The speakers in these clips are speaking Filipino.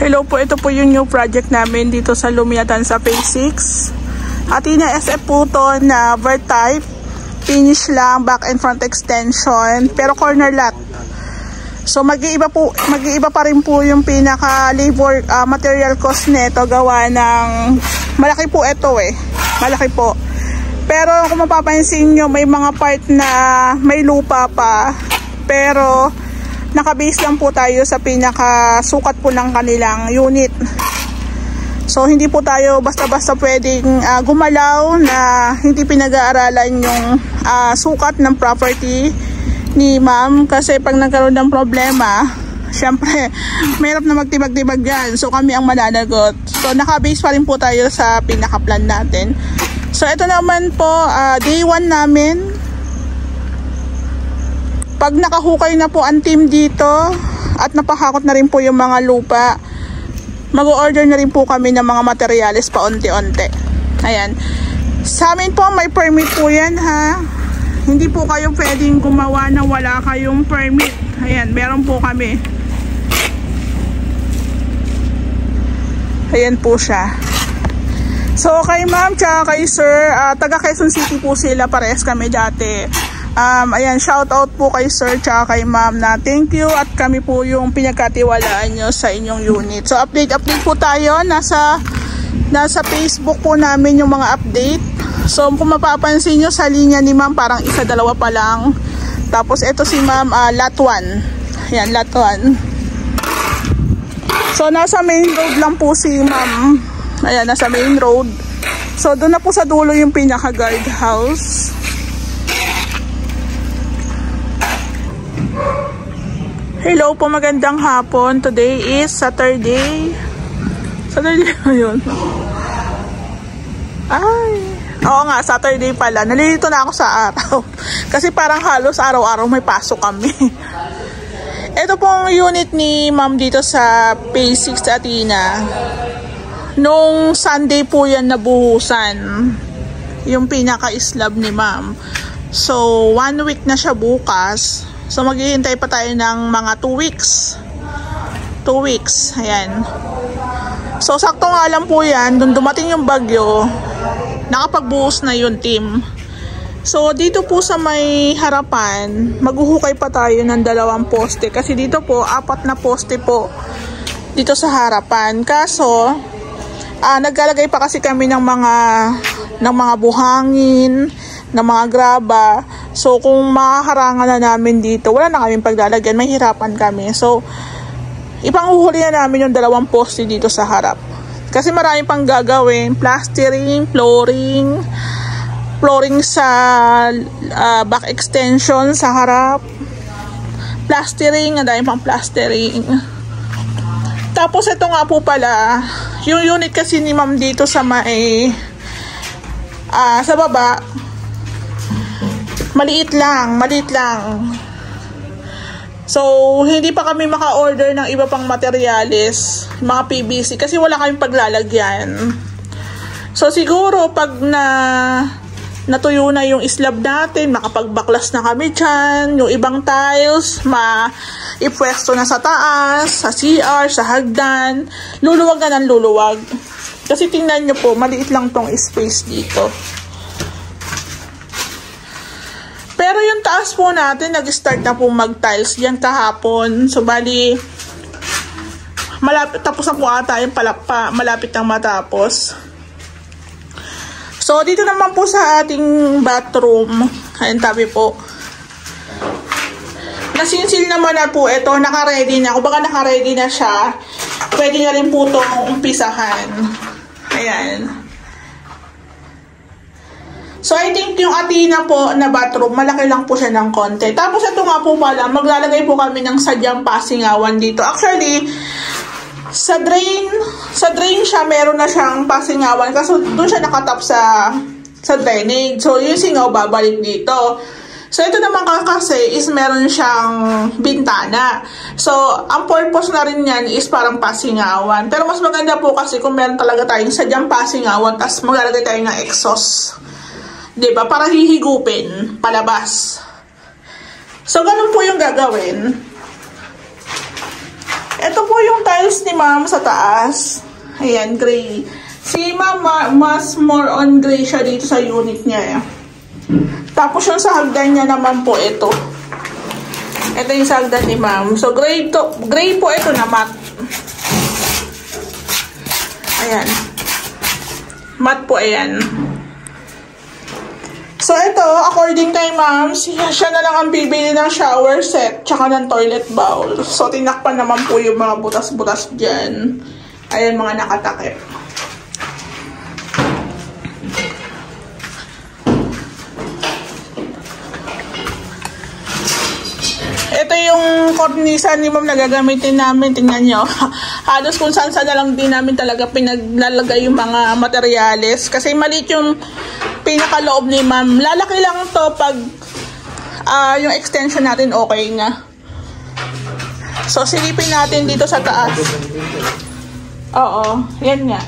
Hello po, ito po yung new project namin dito sa Lumiatan sa Phase 6. Atina SF po to na vert type. Finish lang, back and front extension, pero corner lot. So mag-iiba pa rin po yung pinaka labor material cost nito, gawa ng malaki po ito malaki po. Pero kung mapapansin nyo, may mga part na may lupa pa, pero naka-base lang po tayo sa pinaka sukat po ng kanilang unit. So hindi po tayo basta-basta pwedeng gumalaw na hindi pinag-aaralan yung sukat ng property ni ma'am, kasi pag nagkaroon ng problema, syempre mahirap na magtibag-tibag yan. So kami ang mananagot. So naka-base pa rin po tayo sa pinaka-plan natin. So ito naman po, day 1 namin. Pag nakahukay na po ang team dito at napahakot na rin po yung mga lupa, mag-order na rin po kami ng mga materyales pa unti-unti. Ayan. Sa amin po may permit po yan, ha. Hindi po kayo pwedeng gumawa na wala kayong permit. Ayan, meron po kami. Ayan po siya. So kay ma'am tsaka kay sir, taga Quezon City po sila, parehas kami dati. Ayan, shout out po kay sir tsaka kay ma'am na thank you, at kami po yung pinagkatiwalaan nyo sa inyong unit. So update po tayo, nasa Facebook po namin yung mga update. So kung mapapansin nyo sa linya ni ma'am, parang isa dalawa pa lang. Tapos ito si ma'am, lot 1. Ayan, lot 1. So nasa main road lang po si ma'am. Ayan, nasa main road. So doon na po sa dulo yung pinaka guard house. Hello po, magandang hapon. Today is Saturday. Saturday yun. Ay, oo nga, Saturday pala. Nalilito na ako sa araw. Kasi parang halos araw-araw may pasok kami. Ito pong unit ni ma'am dito sa Phase 6 Atina. Nung Sunday po yan nabuhusan. Yung pinaka-slab ni ma'am. So, 1 week na siya bukas. So maghihintay pa tayo ng mga 2 weeks. 2 weeks. Ayan. So sakto nga lang po yan, dun dumating yung bagyo, nakapagbuhos na yung team. So dito po sa may harapan, maghuhukay pa tayo ng 2 poste. Kasi dito po, 4 na poste po dito sa harapan. Kaso, naglalagay pa kasi kami ng mga buhangin, ng mga graba. So kung makaharangan na namin dito, wala na kaming paglalagyan, may hirapan kami. So ipanghuhuli na namin yung 2 poste dito sa harap. Kasi marami pang gagawin, plastering, flooring sa back extension sa harap, plastering, ang dami pang plastering. Tapos ito nga po pala, yung unit kasi ni ma'am dito sa may sa baba, maliit lang. So, hindi pa kami maka-order ng iba pang materyales, mga PVC, kasi wala kaming paglalagyan. So, siguro pag natuyo na yung slab natin, makapagbaklas na kami dyan, yung ibang tiles, ipwesto na sa taas, sa CR, sa hagdan, luluwag na ng luluwag. Kasi tingnan nyo po, maliit lang tong space dito. Pero yung taas po natin, nag-start na po mag-tiles diyan kahapon. So, bali, tapos na po ata yung palakpa, malapit nang matapos. So, dito naman po sa ating bathroom, ayun tabi po. Nasinsil naman na po ito, naka-ready na. Kung baka naka-ready na siya, pwede na rin po itong umpisahan. Ayan. So, I think yung Atina po na bathroom, malaki lang po siya ng konti. Tapos, ito nga po pala, maglalagay po kami ng sadyang pasingawan dito. Actually, sa drain siya, meron na siyang pasingawan. Kasi doon siya nakatap sa drainage. So, yung singaw babalik dito. So, ito naman kasi is meron siyang bintana. So, ang purpose na rin yan is parang pasingawan. Pero mas maganda po kasi kung meron talaga tayong sadyang pasingawan, tapos maglalagay tayo ng exhaust. Diba? Para hihigupin palabas. So, ganun po yung gagawin. Ito po yung tiles ni ma'am sa taas. Ayan, gray. Si ma'am, mas more on gray siya dito sa unit niya. Tapos yung sa hagdan niya naman po ito. Ito yung sa hagdan ni ma'am. So, gray po ito na matte. Ayan. Matte po, ayan. So, ito, according kay ma'am, siya na lang ang bibili ng shower set tsaka ng toilet bowl. So, tinakpan naman po yung mga butas-butas dyan. Ayan, mga nakatakip. Ito yung kornisa ni ma'am na gagamitin namin. Tingnan nyo. Halos kung saan na lang din namin talaga pinaglalagay yung mga materyales. Kasi maliit yung pinakaloob ni ma'am. Lalaki lang to pag yung extension natin okay nga. So, silipin natin dito sa taas. Oo, yan nga.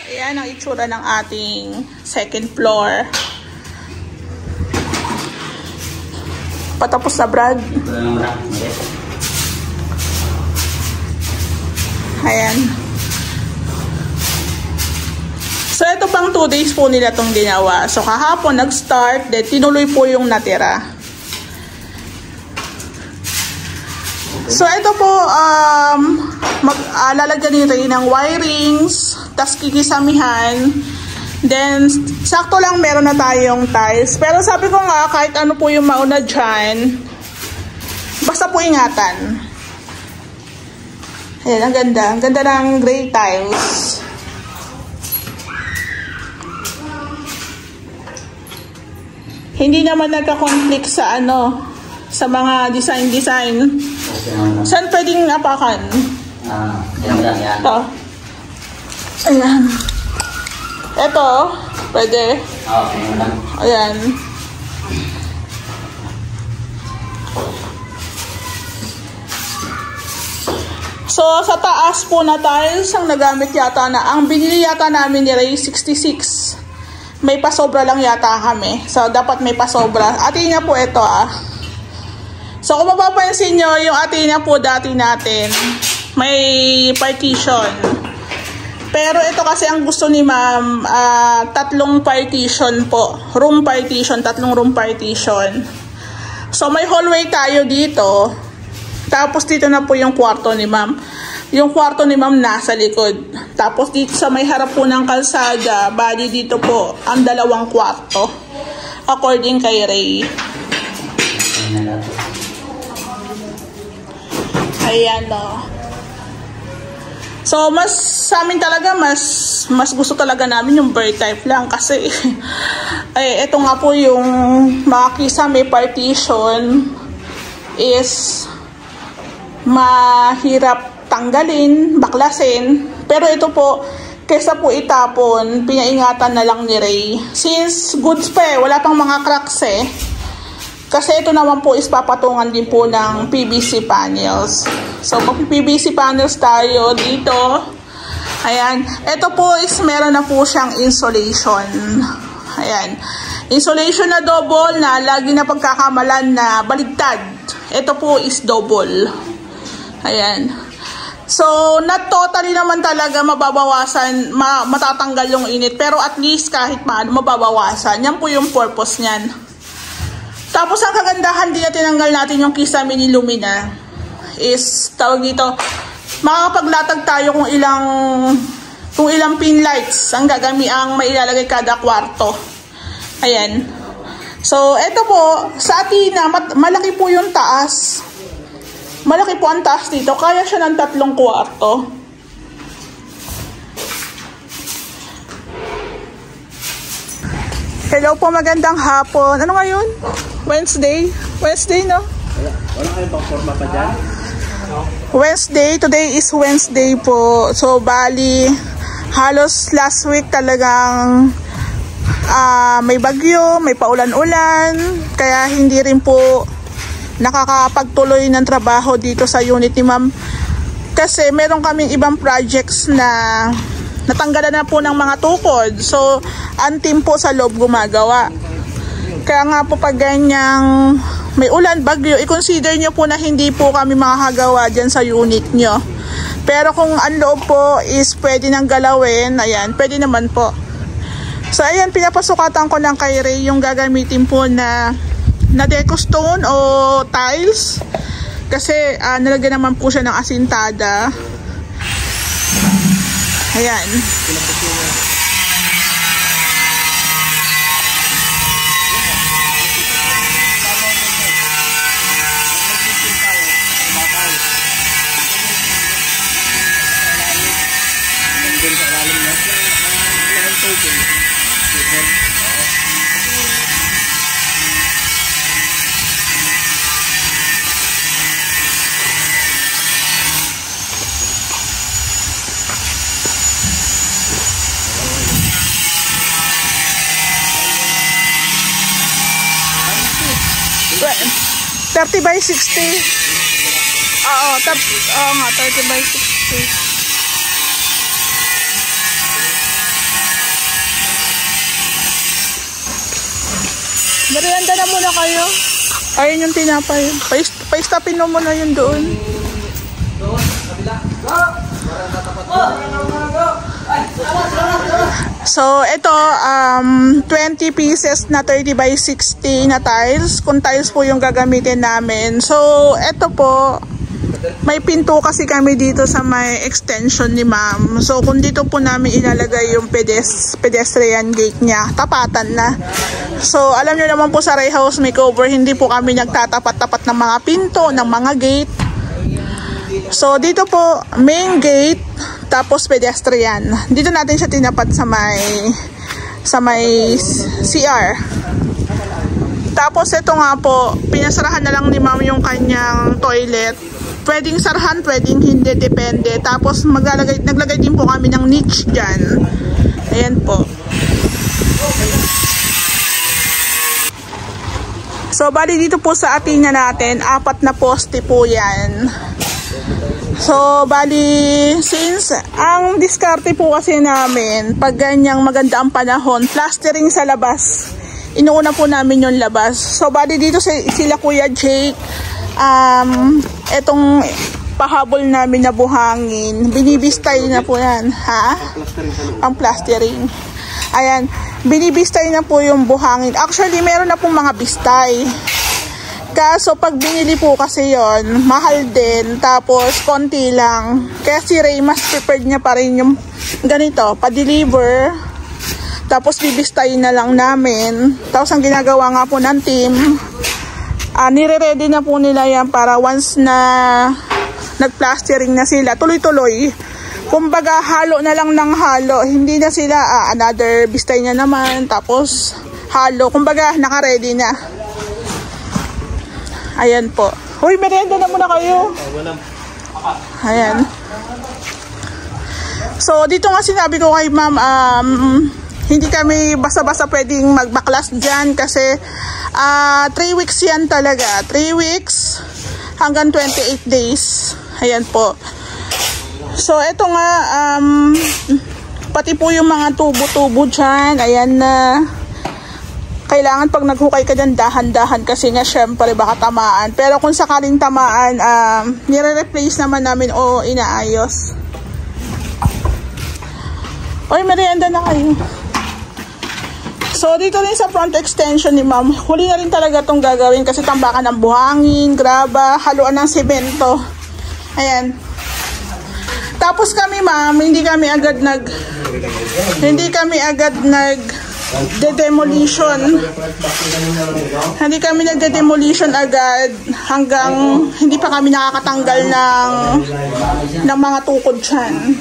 Ayan ang itsura ng ating second floor. Patapos na, Brad. Ayan. So, ito pang 2 days po nila itong ginawa. So, kahapon nag-start, then tinuloy po yung natira. So, ito po, lalagyan nito ng wirings, tas kikisamihan. Then, sakto lang meron na tayong tiles. Pero sabi ko nga, kahit ano po yung mauna dyan, basta po ingatan. Ayan, ang ganda. Ang ganda ng gray tiles. Hindi naman nagka-conflict sa sa mga design. Saan pwedeng apakan? Ito. Ayan. Ito, pwede. Ayan. So, sa taas po na tiles, ang nagamit yata ang binili yata namin ni Ray, 66. May pasobra lang yata kami. So, dapat may pasobra. Atina po ito So, kung mapapansin nyo, yung atina po dati natin, may partition. Pero ito kasi ang gusto ni ma'am, 3 partition po. Room partition, 3 room partition. So, may hallway tayo dito. Tapos dito na po yung kwarto ni ma'am. Yung kwarto ni ma'am nasa likod. Tapos dito sa may harap po ng kalsada, bali dito po ang 2 kwarto. According kay Ray. Ayan So, sa amin talaga, mas gusto talaga namin yung bird type lang. Kasi, ito nga po yung mga kisame partition is mahirap tanggalin, baklasin. Pero ito po, kesa po itapon, pinaingatan na lang ni Ray. Since goods pa wala pang mga cracks Kasi ito naman po is papatungan din po ng PVC panels. So, mag-PVC panels tayo dito. Ayan. Ito po is meron na po siyang insulation. Ayan. Insulation na double na lagi na pagkakamalan na baligtad. Ito po is double. Ayan. So, not totally naman talaga mababawasan, matatanggal yung init. Pero at least kahit mababawasan. Yan po yung purpose niyan. Tapos ang kagandahan din na tinanggal natin yung kisame ni Lumina is tawag dito, makakapaglatag tayo kung ilang pin lights ang mailalagay kada kwarto. Ayan. So, ito po, sa atina, malaki po yung taas. Malaki po ang taas dito. Kaya siya ng 3 kwarto. Hello po, magandang hapon. Ano ngayon? Wednesday? Wednesday, no? Wala kayong pang forma pa dyan? Wednesday. Today is Wednesday po. So, bali, halos last week talagang may bagyo, may paulan-ulan. Kaya hindi rin po nakakapagtuloy ng trabaho dito sa unit ni ma'am. Kasi meron kaming ibang projects na natanggalan na po ng mga tukod. So, ang team po sa loob gumagawa. Kaya nga po pag ganyang may ulan, bagyo, i-consider nyo po na hindi po kami makakagawa dyan sa unit nyo. Pero kung ang loob po is pwede nang galawin, ayan, pwede naman po. So, ayan, pinapasukatan ko lang kay Ray yung gagamitin po na deco stone o tiles. Kasi nalagyan naman po siya ng asintada. Ayan. Well, 30 by 60. Oo, nga, 30 by 60. Merienda na muna kayo. Ayun yung tinapay. Pa-stopin mo muna yun doon. So, ito, 20 pieces na 30 by 60 na tiles. Kung tiles po yung gagamitin namin. So, ito po, may pinto kasi kami dito sa may extension ni ma'am. So, kung dito po namin ilalagay yung pedestrian gate niya, tapatan na. So, alam nyo naman po sa Ray House Makeover, hindi po kami nagtatapat-tapat ng mga pinto, ng mga gate. So, dito po, main gate, tapos pedestrian. Dito natin siya tinapat sa may CR. Tapos, ito nga po, pinasarahan na lang ni ma'am yung kanyang toilet. Pwedeng sarahan, pwedeng hindi, depende. Tapos, naglagay din po kami ng niche dyan. Ayan po. So, bali dito po sa atina natin, 4 na poste po yan. So, bali, since ang diskarte po kasi namin, pag ganyang maganda ang panahon, plastering sa labas. Inuuna po namin yung labas. So, bali dito sila Kuya Jake, etong pahabol namin na buhangin, binibistay na po yan, ha? Ang plastering. Ayan, binibistay na po yung buhangin. Actually, meron na pong mga bistay. Kaso, pag binili po kasi yon, mahal din. Tapos, konti lang. Kaya si Ray, mas prepared niya pa rin yung ganito, pa-deliver. Tapos, bibistay na lang namin. Tapos, ang ginagawa nga po ng team, nire-ready na po nila yan para once na nag-plastering na sila, tuloy-tuloy. Kumbaga, halo na lang ng halo. Hindi na sila, another bistay na naman. Tapos, halo. Kumbaga, naka-ready na. Ayan po. Uy, merienda na muna kayo. Ayan. So, dito nga sinabi ko kay ma'am, hindi kami basta-basta pwedeng magbaklas dyan kasi 3 weeks yan talaga. 3 weeks hanggang 28 days. Ayan po. So, eto nga, pati po yung mga tubo-tubo dyan. Ayan na. Kailangan pag naghukay ka dyan, dahan-dahan kasi nga syempre baka tamaan. Pero kung sakaling tamaan, nire-replace naman namin o inaayos. Oy, merienda na kayo. So, dito rin sa front extension ni ma'am, huli na rin talaga itong gagawin kasi tambakan ng buhangin, graba, haluan ng semento. Ayan. Tapos kami ma'am, hindi kami agad demolition. Hindi kami nagde-demolition agad hanggang hindi pa kami nakakatanggal ng mga tukod dyan.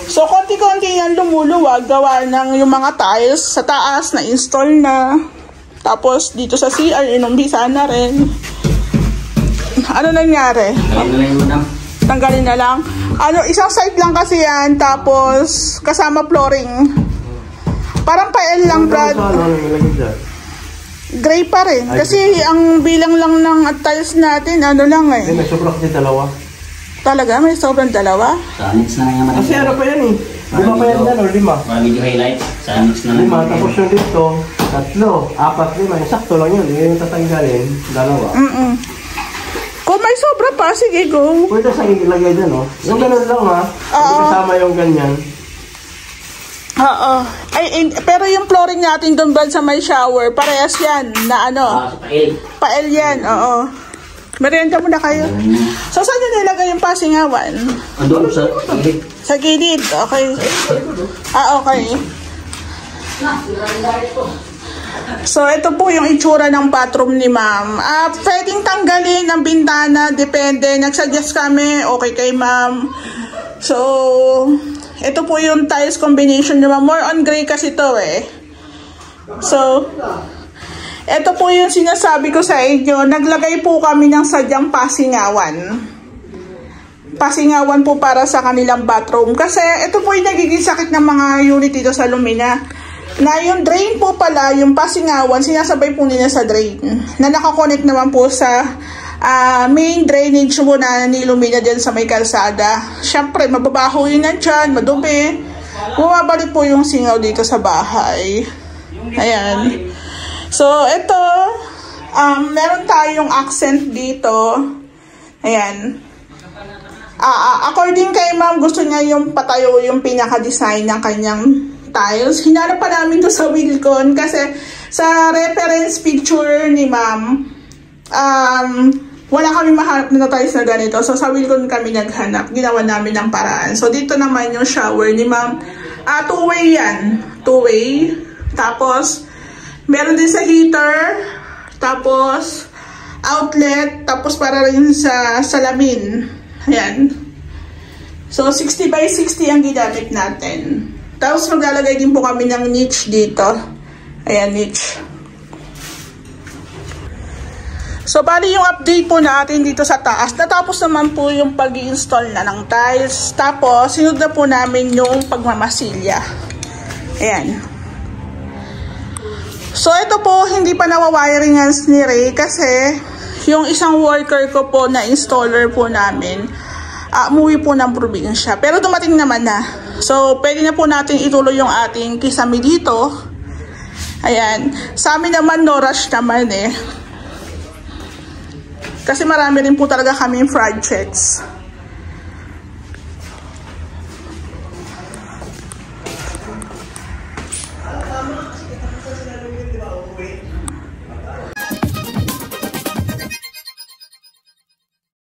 So, konti-konti yan lumuluwag, gawa ng yung mga tiles sa taas na install na. Tapos, dito sa CR, inumbisa na rin. Ano nangyari? Tanggalin na lang yun, madam. Tanggalin na lang? Ano, isang side lang kasi yan, tapos kasama flooring. Parang pa-L lang, Brad. Gray pa rin. Kasi ang bilang lang ng tiles natin, ano lang eh. May sobrang kasi dalawa. Talaga? May sobrang dalawa? Sa annex na lang yan, madam. Kasi ano pa yan eh. 5 pa yan yan o 5? Para medyo highlight. Sa annex na lang. 5, tapos yung dito, 3, 4, 5. Yung sakto lang yun. Yung tatanggalin, 2. Kung may sobra pa, sige, go. Pwede sa ilagay dyan, no? Yung ganun lang, ha? Hindi kasama yung ganyan. Oo. Ay, pero yung flooring natin doon, Brad, sa may shower, parehas yan, na ano? Sa pa-L. Pa-L yan, oo. Merienda muna kayo. So, saan nyo nilagay yung pasingawan? Doon sa gilid. Sa gilid, okay. Okay. So, ito po yung itsura ng bathroom ni ma'am. Pwedeng tanggalin ang bintana, depende. Nagsuggest kami, okay kay ma'am. So, ito po yung tiles combination ni ma'am. More on gray kasi to eh. So, ito po yung sinasabi ko sa inyo. Naglagay po kami ng sadyang pasingawan. Pasingawan po para sa kanilang bathroom. Kasi ito po yung nagiging sakit ng mga unit dito sa Lumina. Na yung drain po pala, yung pasingawan, sinasabay po nila sa drain. Na nakakonect naman po sa main drainage mo na nilumina dyan sa may kalsada. Siyempre, mababaho yun nandyan, madumi. Bumabalik po yung singaw dito sa bahay. Ayan. So, ito, meron tayong accent dito. Ayan. According kay ma'am, gusto niya yung patayo yung pinaka-design ng kanyang tiles. Hinanap pa namin to sa Wilcon kasi sa reference picture ni ma'am, wala kami mahanap na tiles na ganito. So sa Wilcon kami naghanap. Ginawa namin ng paraan. So dito naman yung shower ni ma'am. Two-way yan. Two-way. Tapos, meron din sa heater. Tapos, outlet. Tapos para rin sa salamin. Ayan. So 60 by 60 ang ginamit natin. Tapos maglalagay din po kami ng niche dito. Ayan, niche. So, bali yung update po natin dito sa taas. Natapos naman po yung pag-i-install na ng tiles. Tapos, sinunod na po namin yung pagmamasilya. Ayan. So, ito po, hindi pa nawawiringan ni Ray kasi yung isang worker ko po na installer po namin, umuwi po ng probinsya. Pero dumating naman na. So, pwede na po natin ituloy yung ating kisame dito. Ayan. Sa amin naman, no rush naman eh. Kasi marami rin po talaga kaming projects.